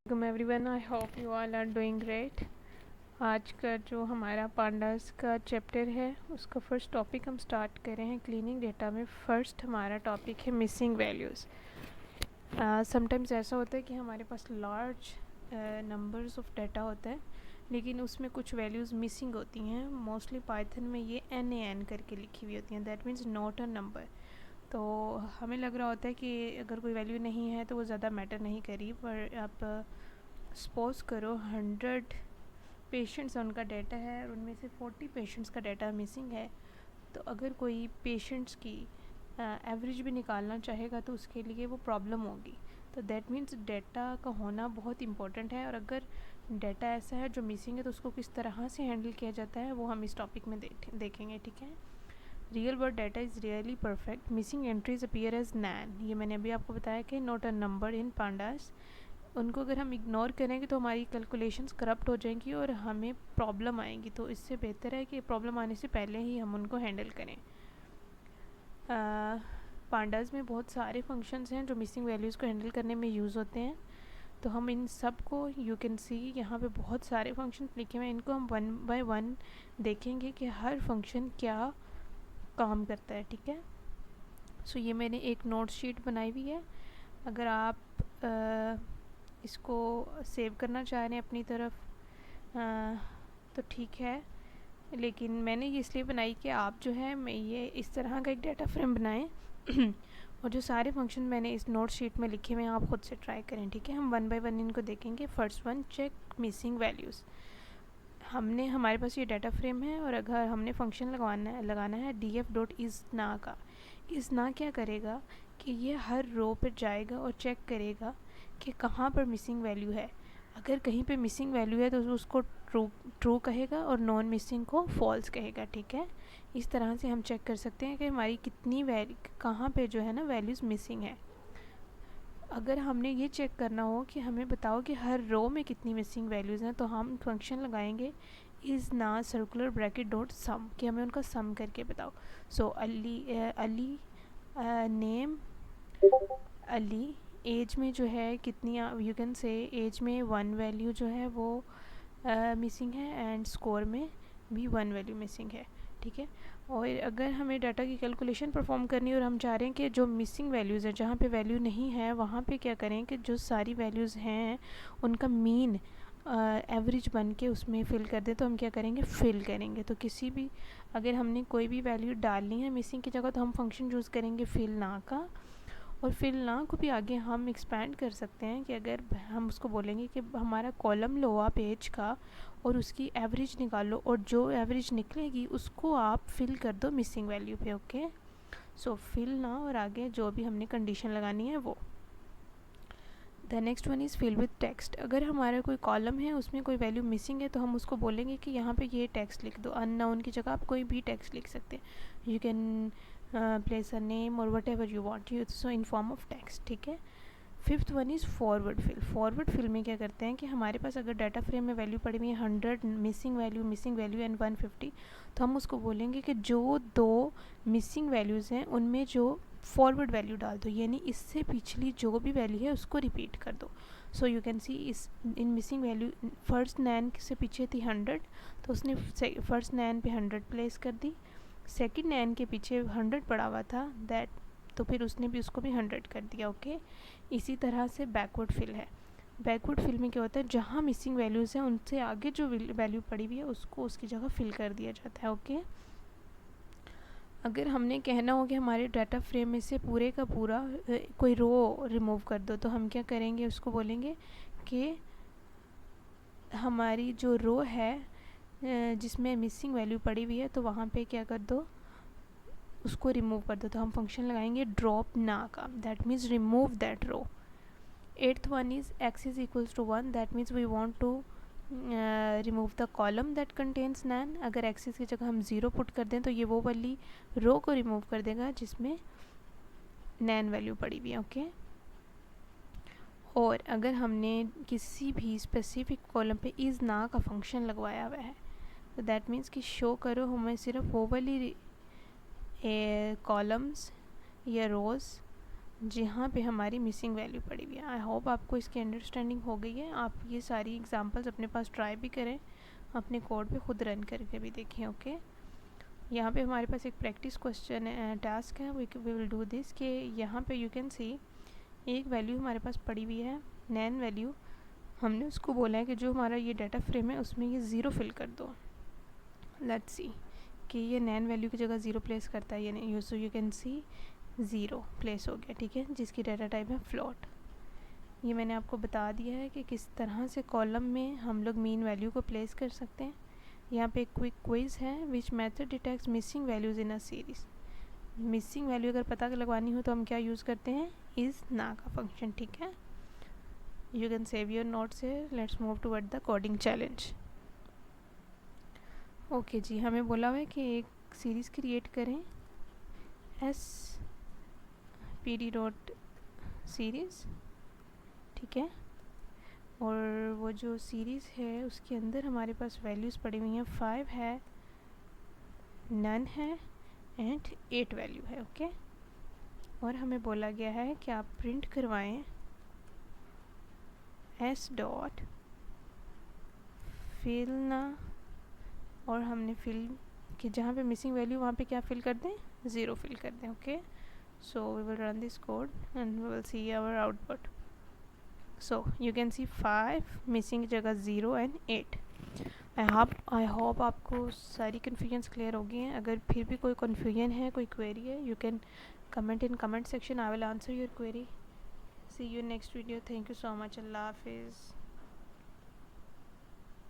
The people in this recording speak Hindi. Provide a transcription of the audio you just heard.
Welcome everyone, I hope you all are doing great. आज का जो हमारा पांडास का चैप्टर है उसका फर्स्ट टॉपिक हम स्टार्ट कर रहे हैं। क्लीनिंग डेटा में फर्स्ट हमारा टॉपिक है मिसिंग वैल्यूज़। समटाइम्स ऐसा होता है कि हमारे पास लार्ज नंबर्स ऑफ डाटा होता है लेकिन उसमें कुछ वैल्यूज़ मिसिंग होती हैं। मोस्टली पाइथन में ये NaN करके लिखी हुई होती हैं, that means not a number. तो हमें लग रहा होता है कि अगर कोई वैल्यू नहीं है तो वो ज़्यादा मैटर नहीं करी, पर आप सपोज़ करो 100 पेशेंट्स उनका डाटा है और उनमें से 40 पेशेंट्स का डाटा मिसिंग है। तो अगर कोई पेशेंट्स की एवरेज भी निकालना चाहेगा तो उसके लिए वो प्रॉब्लम होगी। तो दैट मीन्स डाटा का होना बहुत इम्पोर्टेंट है, और अगर डाटा ऐसा है जो मिसिंग है तो उसको किस तरह से हैंडल किया जाता है वो हम इस टॉपिक में देखेंगे। ठीक है। Real word data is really perfect, missing entries appear as NaN. ये मैंने अभी आपको बताया कि not a number in pandas. उनको अगर हम इग्नोर करेंगे तो हमारी कैलकुलेशंस करप्ट हो जाएंगी और हमें प्रॉब्लम आएंगी। तो इससे बेहतर है कि प्रॉब्लम आने से पहले ही हम उनको हैंडल करें। पांडास में बहुत सारे फंक्शंस हैं जो मिसिंग वैल्यूज़ को हैंडल करने में यूज़ होते हैं। तो हम इन सब को यू कैन सी यहाँ पे बहुत सारे फंक्शंस लिखे हुए हैं, इनको हम वन बाय वन देखेंगे कि हर फंक्शन क्या काम करता है। ठीक है। सो ये मैंने एक नोट शीट बनाई हुई है। अगर आप इसको सेव करना चाह रहे हैं अपनी तरफ तो ठीक है, लेकिन मैंने ये इसलिए बनाई कि आप जो है मैं ये इस तरह का एक डाटा फ्रेम बनाएं और जो सारे फंक्शन मैंने इस नोट शीट में लिखे हुए हैं आप खुद से ट्राई करें। ठीक है। हम वन बाय वन इनको देखेंगे। First one, check missing values. हमारे पास ये डाटा फ्रेम है और अगर हमने फंक्शन लगाना है df.isNa का। isNa क्या करेगा कि ये हर रो पर जाएगा और चेक करेगा कि कहाँ पर मिसिंग वैल्यू है। अगर कहीं पे मिसिंग वैल्यू है तो उसको ट्रू कहेगा और नॉन मिसिंग को फॉल्स कहेगा। ठीक है। इस तरह से हम चेक कर सकते हैं कि हमारी कितनी कहाँ पे जो है ना वैल्यूज़ मिसिंग है। अगर हमने ये चेक करना हो कि हमें बताओ कि हर रो में कितनी मिसिंग वैल्यूज़ हैं तो हम फंक्शन लगाएंगे इज़ ना सर्कुलर ब्रैकेट डॉट सम, कि हमें उनका सम करके बताओ। सो अली नेम अली, एज में जो है कितनी, यू कैन से एज में 1 वैल्यू जो है वो मिसिंग है एंड स्कोर में भी 1 वैल्यू मिसिंग है। ठीक है। और अगर हमें डाटा की कैलकुलेशन परफॉर्म करनी है और हम चाह रहे हैं कि जो मिसिंग वैल्यूज़ है जहाँ पे वैल्यू नहीं है वहाँ पे क्या करें कि जो सारी वैल्यूज़ हैं उनका मीन एवरेज बन के उसमें फ़िल कर दें। तो हम क्या करेंगे, फ़िल करेंगे। तो किसी भी अगर हमने कोई भी वैल्यू डालनी है मिसिंग की जगह तो हम फंक्शन यूज़ करेंगे फिल ना का। और फिल ना को भी आगे हम एक्सपैंड कर सकते हैं कि अगर हम उसको बोलेंगे कि हमारा कॉलम लो आप पेज का और उसकी एवरेज निकालो और जो एवरेज निकलेगी उसको आप फिल कर दो मिसिंग वैल्यू पे। ओके। सो फिल ना और आगे जो भी हमने कंडीशन लगानी है वो। The next one is fill with text. अगर हमारा कोई कॉलम है उसमें कोई वैल्यू मिसिंग है तो हम उसको बोलेंगे कि यहाँ पे ये टेक्स्ट लिख दो। अननोन की जगह आप कोई भी टेक्स्ट लिख सकते हैं। You can place a name और whatever you want you so in form of text. ठीक है। Fifth one is forward fill. Forward fill में क्या करते हैं कि हमारे पास अगर डाटा फ्रेम में वैल्यू पड़ी हुई है 100 मिसिंग वैल्यू एंड 150, तो हम उसको बोलेंगे कि जो दो मिसिंग वैल्यूज़ हैं उनमें जो फॉरवर्ड वैल्यू डाल दो, यानी इससे पिछली जो भी वैल्यू है उसको रिपीट कर दो। सो यू कैन सी इस इन मिसिंग वैल्यू फर्स्ट नैन से पीछे थी 100 तो उसने फर्स्ट नैन पे 100 प्लेस कर दी। सेकंड नैन के पीछे 100 पड़ा हुआ था दैट, तो फिर उसने भी उसको भी 100 कर दिया। ओके। इसी तरह से बैकवर्ड फिल है। बैकवर्ड फिल में क्या होता है, जहाँ मिसिंग वैल्यूज़ हैं उनसे आगे जो वैल्यू पड़ी हुई है उसको उसकी जगह फिल कर दिया जाता है। ओके। अगर हमने कहना हो कि हमारे डाटा फ्रेम में से पूरे का पूरा कोई रो रिमूव कर दो तो हम क्या करेंगे, उसको बोलेंगे कि हमारी जो रो है जिसमें मिसिंग वैल्यू पड़ी हुई है तो वहाँ पे क्या कर दो, उसको रिमूव कर दो। तो हम फंक्शन लगाएंगे ड्रॉप ना का, that means remove that row. Eighth one is x is equals to 1, that means we want to remove the column that contains NaN. अगर एक्सिस की जगह हम 0 पुट कर दें तो ये वो वाली रो को रिमूव कर देगा जिसमें नैन वैल्यू पड़ी हुई है। ओके। और अगर हमने किसी भी स्पेसिफिक कॉलम पे इज़ ना का फंक्शन लगवाया हुआ है तो दैट मीन्स कि शो करो हमें सिर्फ वो वाली कॉलम्स या रोज़ जहाँ पे हमारी मिसिंग वैल्यू पड़ी हुई है। आई होप आपको इसकी अंडरस्टैंडिंग हो गई है। आप ये सारी एग्जांपल्स अपने पास ट्राई भी करें, अपने कोड पे खुद रन करके भी देखें। ओके, यहाँ पे हमारे पास एक प्रैक्टिस क्वेश्चन टास्क है, वी विल डू दिस। कि यहाँ पे यू कैन सी एक वैल्यू हमारे पास पड़ी हुई है, नैन वैल्यू। हमने उसको बोला है कि जो हमारा ये डाटा फ्रेम है उसमें ये ज़ीरो फिल कर दो। लेट्स सी कि ये नैन वैल्यू की जगह ज़ीरो प्लेस करता है या नहीं। So you can see zero place हो गया, ठीक है, जिसकी डाटा टाइप है फ्लोट। ये मैंने आपको बता दिया है कि किस तरह से कॉलम में हम लोग मीन वैल्यू को प्लेस कर सकते हैं। यहाँ पे एक क्विक क्विज़ है, which method detects missing values in a series. Missing value अगर पता लगवानी हो तो हम क्या यूज़ करते हैं, इज़ ना का फंक्शन, ठीक है। You can save your notes here. Let's move toward the coding challenge. Okay जी, हमें बोला हुआ है कि एक सीरीज़ क्रिएट करें, S P D dot series, ठीक है। और वो जो सीरीज़ है उसके अंदर हमारे पास वैल्यूज़ पड़ी हुई हैं, 5 है, नन है एंड 8 वैल्यू है। ओके, और हमें बोला गया है कि आप प्रिंट करवाएं एस डॉट फिल ना, और हमने फिल कि जहाँ पे मिसिंग वैल्यू वहाँ पे क्या फिल कर दें, ज़ीरो फिल कर दें। Okay, so we will run this code and we will see our output. So you can see 5 missing जगह 0 and 8. I hope आपको सारी कन्फ्यूजन्स क्लियर हो गई हैं। अगर फिर भी कोई कन्फ्यूजन है, कोई क्वेरी है, you can comment in comment section. I will answer your query. See you next video. Thank you so much. Allah Hafiz.